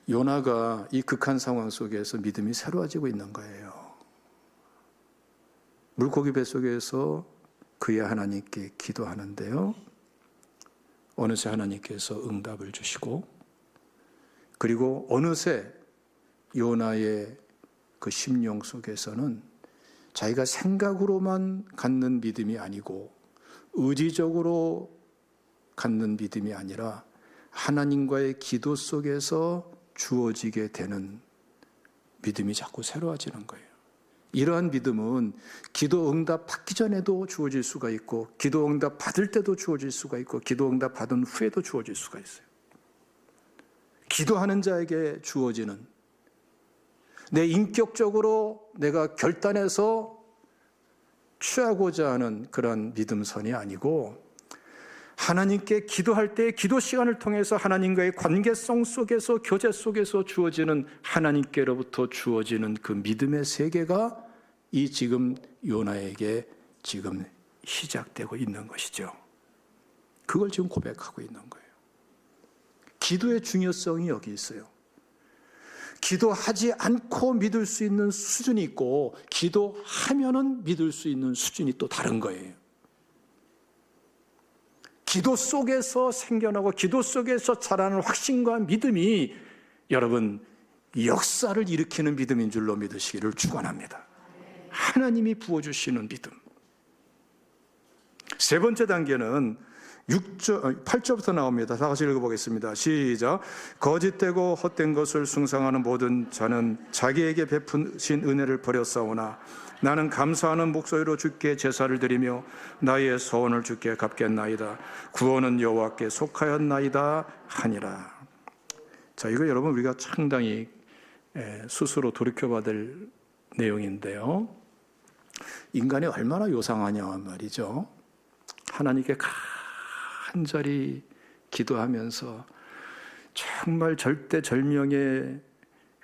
요나가 이 극한 상황 속에서 믿음이 새로워지고 있는 거예요. 물고기 뱃속에서 그의 하나님께 기도하는데요, 어느새 하나님께서 응답을 주시고, 그리고 어느새 요나의 그 심령 속에서는 자기가 생각으로만 갖는 믿음이 아니고 의지적으로 갖는 믿음이 아니라 하나님과의 기도 속에서 주어지게 되는 믿음이 자꾸 새로워지는 거예요. 이러한 믿음은 기도 응답 받기 전에도 주어질 수가 있고, 기도 응답 받을 때도 주어질 수가 있고, 기도 응답 받은 후에도 주어질 수가 있어요. 기도하는 자에게 주어지는, 내 인격적으로 내가 결단해서 취하고자 하는 그런 믿음선이 아니고, 하나님께 기도할 때 기도 시간을 통해서 하나님과의 관계성 속에서, 교제 속에서 주어지는, 하나님께로부터 주어지는 그 믿음의 세계가 이 지금 요나에게 지금 시작되고 있는 것이죠. 그걸 지금 고백하고 있는 거예요. 기도의 중요성이 여기 있어요. 기도하지 않고 믿을 수 있는 수준이 있고, 기도하면은 믿을 수 있는 수준이 또 다른 거예요. 기도 속에서 생겨나고 기도 속에서 자라는 확신과 믿음이 여러분 역사를 일으키는 믿음인 줄로 믿으시기를 축원합니다. 하나님이 부어주시는 믿음. 세 번째 단계는 8절부터 나옵니다. 다 같이 읽어보겠습니다. 시작. 거짓되고 헛된 것을 숭상하는 모든 자는 자기에게 베푸신 은혜를 버렸사오나 나는 감사하는 목소리로 주께 제사를 드리며 나의 소원을 주께 갚겠나이다. 구원은 여호와께 속하였나이다 하니라. 자, 이거 여러분 우리가 상당히 스스로 돌이켜봐야 될 내용인데요, 인간이 얼마나 요상하냐 말이죠. 하나님께 간절히 기도하면서 정말 절대절명의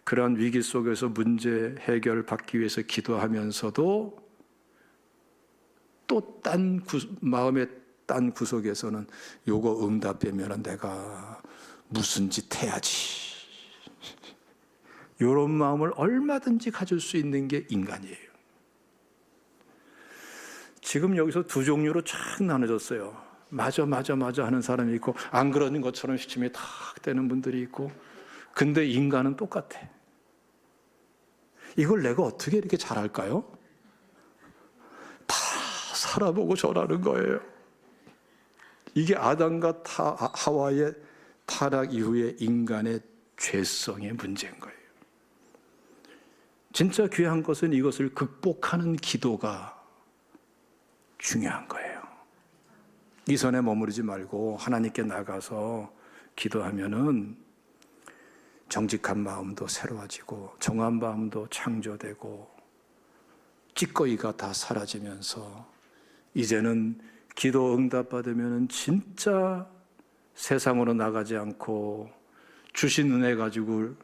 그러한 위기 속에서 문제 해결 받기 위해서 기도하면서도 또 마음의 딴 구석에서는 요거 응답되면 내가 무슨 짓 해야지, 이런 마음을 얼마든지 가질 수 있는 게 인간이에요. 지금 여기서 두 종류로 쫙 나눠졌어요. 맞아 하는 사람이 있고, 안 그러는 것처럼 시침이 탁 되는 분들이 있고. 근데 인간은 똑같아. 이걸 내가 어떻게 이렇게 잘할까요? 다 살아보고 저라는 거예요. 이게 아담과 하와의 타락 이후의 인간의 죄성의 문제인 거예요. 진짜 귀한 것은 이것을 극복하는 기도가 중요한 거예요. 이 선에 머무르지 말고 하나님께 나가서 기도하면은 정직한 마음도 새로워지고 정한 마음도 창조되고 찌꺼기가 다 사라지면서 이제는 기도 응답받으면 진짜 세상으로 나가지 않고 주신 은혜 가지고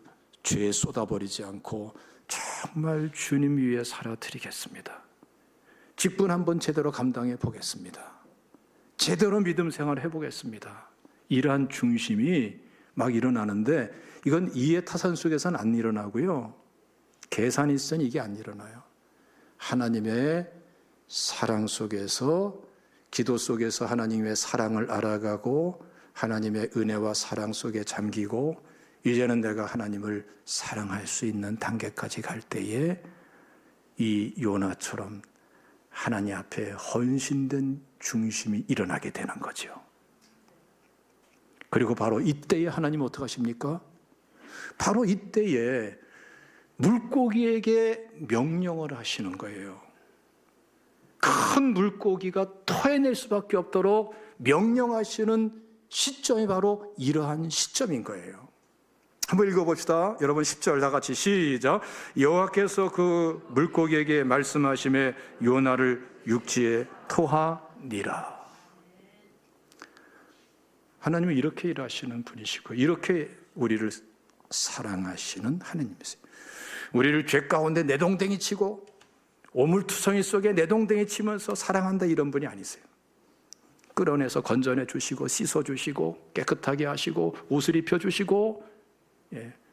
죄에 쏟아버리지 않고 정말 주님 위에 살아드리겠습니다. 직분 한번 제대로 감당해 보겠습니다. 제대로 믿음 생활 해보겠습니다. 이러한 중심이 막 일어나는데, 이건 이해 타산 속에서는 안 일어나고요, 계산이 있으니 이게 안 일어나요. 하나님의 사랑 속에서, 기도 속에서 하나님의 사랑을 알아가고 하나님의 은혜와 사랑 속에 잠기고, 이제는 내가 하나님을 사랑할 수 있는 단계까지 갈 때에 이 요나처럼 하나님 앞에 헌신된 중심이 일어나게 되는 거죠. 그리고 바로 이때에 하나님은 어떻게 하십니까? 바로 이때에 물고기에게 명령을 하시는 거예요. 큰 물고기가 토해낼 수밖에 없도록 명령하시는 시점이 바로 이러한 시점인 거예요. 한번 읽어봅시다. 여러분 10절 다 같이 시작. 여호와께서 그 물고기에게 말씀하심에 요나를 육지에 토하니라. 하나님은 이렇게 일하시는 분이시고 이렇게 우리를 사랑하시는 하나님이세요. 우리를 죄 가운데 내동댕이 치고 오물투성이 속에 내동댕이 치면서 사랑한다 이런 분이 아니세요. 끌어내서 건져내 주시고 씻어 주시고 깨끗하게 하시고 옷을 입혀 주시고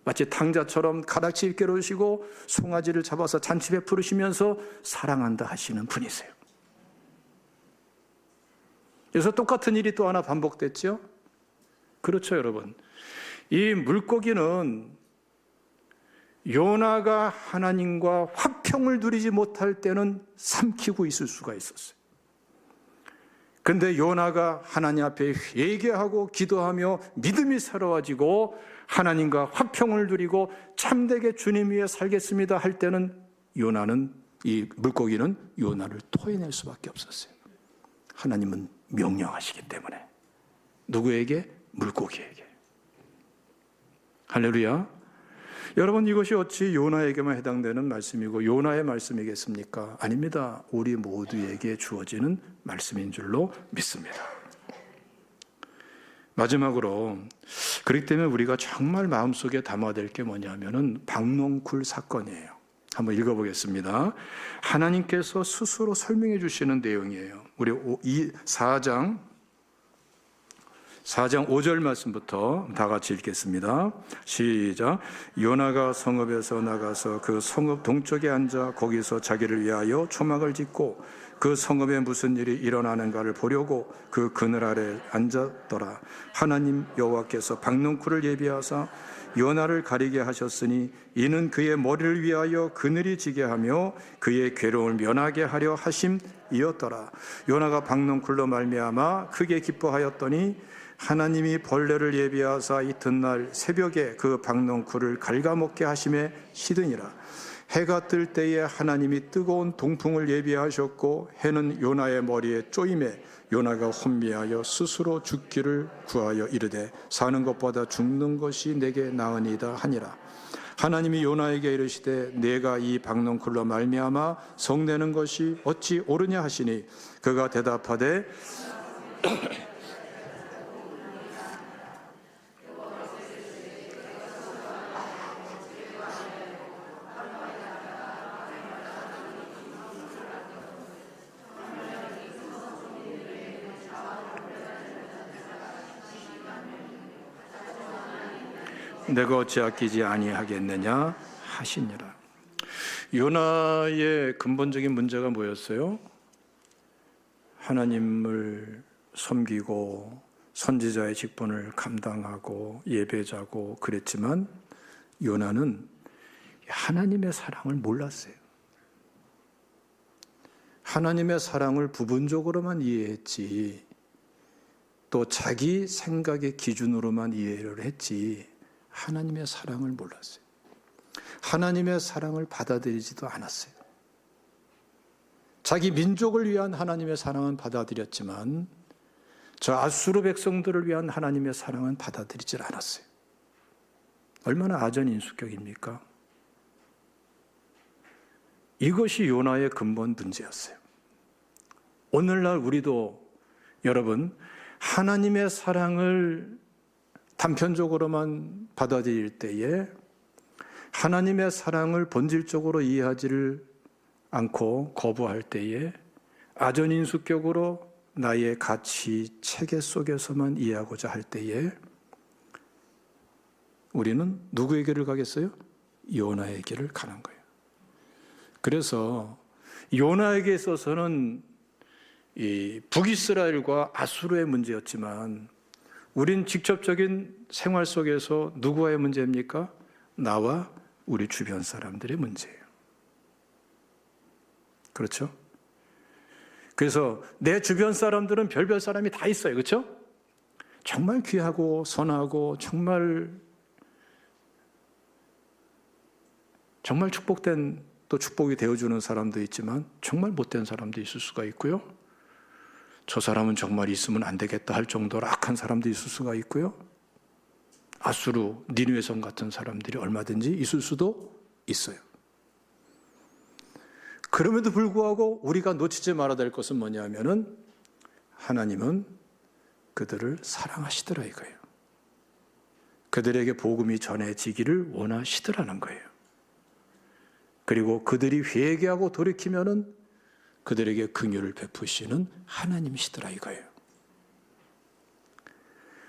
마치 탕자처럼 가닥치 입게 해주시고 송아지를 잡아서 잔치 베푸시면서 사랑한다 하시는 분이세요. 그래서 똑같은 일이 또 하나 반복됐죠. 그렇죠, 여러분. 이 물고기는 요나가 하나님과 화평을 누리지 못할 때는 삼키고 있을 수가 있었어요. 근데 요나가 하나님 앞에 회개하고 기도하며 믿음이 새로워지고 하나님과 화평을 누리고 참되게 주님 위에 살겠습니다 할 때는 요나는, 이 물고기는 요나를 토해낼 수밖에 없었어요. 하나님은 명령하시기 때문에. 누구에게? 물고기에게. 할렐루야. 여러분, 이것이 어찌 요나에게만 해당되는 말씀이고 요나의 말씀이겠습니까? 아닙니다. 우리 모두에게 주어지는 말씀인 줄로 믿습니다. 마지막으로, 그렇기 때문에 우리가 정말 마음속에 담아야 될 게 뭐냐면은 박농쿨 사건이에요. 한번 읽어보겠습니다. 하나님께서 스스로 설명해 주시는 내용이에요. 우리 4장 5절 말씀부터 다 같이 읽겠습니다. 시작. 요나가 성읍에서 나가서 그 성읍 동쪽에 앉아 거기서 자기를 위하여 초막을 짓고 그 성읍에 무슨 일이 일어나는가를 보려고 그 그늘 아래 앉았더라. 하나님 여호와께서 박농쿨을 예비하사 요나를 가리게 하셨으니 이는 그의 머리를 위하여 그늘이 지게 하며 그의 괴로움을 면하게 하려 하심이었더라. 요나가 박농쿨로 말미암아 크게 기뻐하였더니 하나님이 벌레를 예비하사 이튿날 새벽에 그 박농쿨을 갉아먹게 하심에 시드니라. 해가 뜰 때에 하나님이 뜨거운 동풍을 예비하셨고 해는 요나의 머리에 쪼임에 요나가 혼미하여 스스로 죽기를 구하여 이르되 사는 것보다 죽는 것이 내게 나으니이다 하니라. 하나님이 요나에게 이르시되 내가 이 박농쿨로 말미암아 성내는 것이 어찌 옳으냐 하시니 그가 대답하되 내가 어찌 아끼지 아니하겠느냐 하시니라. 요나의 근본적인 문제가 뭐였어요? 하나님을 섬기고 선지자의 직분을 감당하고 예배자고 그랬지만 요나는 하나님의 사랑을 몰랐어요. 하나님의 사랑을 부분적으로만 이해했지, 또 자기 생각의 기준으로만 이해를 했지 하나님의 사랑을 몰랐어요. 하나님의 사랑을 받아들이지도 않았어요. 자기 민족을 위한 하나님의 사랑은 받아들였지만 저 아수르 백성들을 위한 하나님의 사랑은 받아들이지 않았어요. 얼마나 아전인수격입니까? 이것이 요나의 근본 문제였어요. 오늘날 우리도 여러분 하나님의 사랑을 단편적으로만 받아들일 때에 하나님의 사랑을 본질적으로 이해하지를 않고 거부할 때에 아전인수격으로 나의 가치 체계 속에서만 이해하고자 할 때에 우리는 누구에게를 가겠어요? 요나에게를 가는 거예요. 그래서 요나에게 있어서는 이 북이스라엘과 아수르의 문제였지만 우린 직접적인 생활 속에서 누구와의 문제입니까? 나와 우리 주변 사람들의 문제예요. 그렇죠? 그래서 내 주변 사람들은 별별 사람이 다 있어요. 그렇죠? 정말 귀하고 선하고 정말 축복된 또 축복이 되어주는 사람도 있지만 정말 못된 사람도 있을 수가 있고요. 저 사람은 정말 있으면 안 되겠다 할 정도로 악한 사람도 있을 수가 있고요. 아수르, 니느웨 성 같은 사람들이 얼마든지 있을 수도 있어요. 그럼에도 불구하고 우리가 놓치지 말아야 될 것은 뭐냐면은 하나님은 그들을 사랑하시더라 이거예요. 그들에게 복음이 전해지기를 원하시더라는 거예요. 그리고 그들이 회개하고 돌이키면은 그들에게 긍휼을 베푸시는 하나님이시더라 이거예요.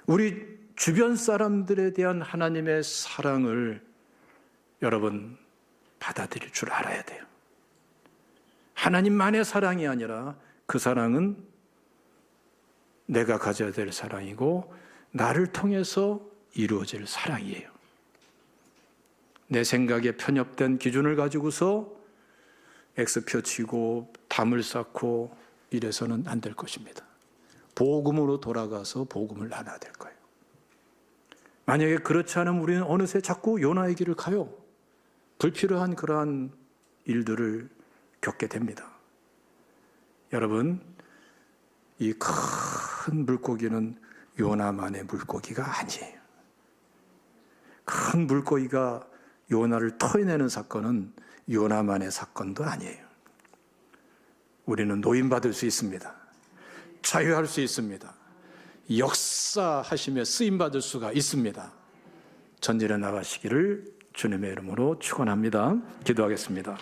우리 주변 사람들에 대한 하나님의 사랑을 여러분 받아들일 줄 알아야 돼요. 하나님만의 사랑이 아니라 그 사랑은 내가 가져야 될 사랑이고 나를 통해서 이루어질 사랑이에요. 내 생각에 편협된 기준을 가지고서 X표 치고 담을 쌓고 이래서는 안 될 것입니다. 복음으로 돌아가서 복음을 나눠야 될 거예요. 만약에 그렇지 않으면 우리는 어느새 자꾸 요나의 길을 가요. 불필요한 그러한 일들을 겪게 됩니다. 여러분, 이 큰 물고기는 요나만의 물고기가 아니에요. 큰 물고기가 요나를 터내는 사건은 요나만의 사건도 아니에요. 우리는 노임받을 수 있습니다. 자유할 수 있습니다. 역사하시며 쓰임받을 수가 있습니다. 전진해 나가시기를 주님의 이름으로 축원합니다. 기도하겠습니다.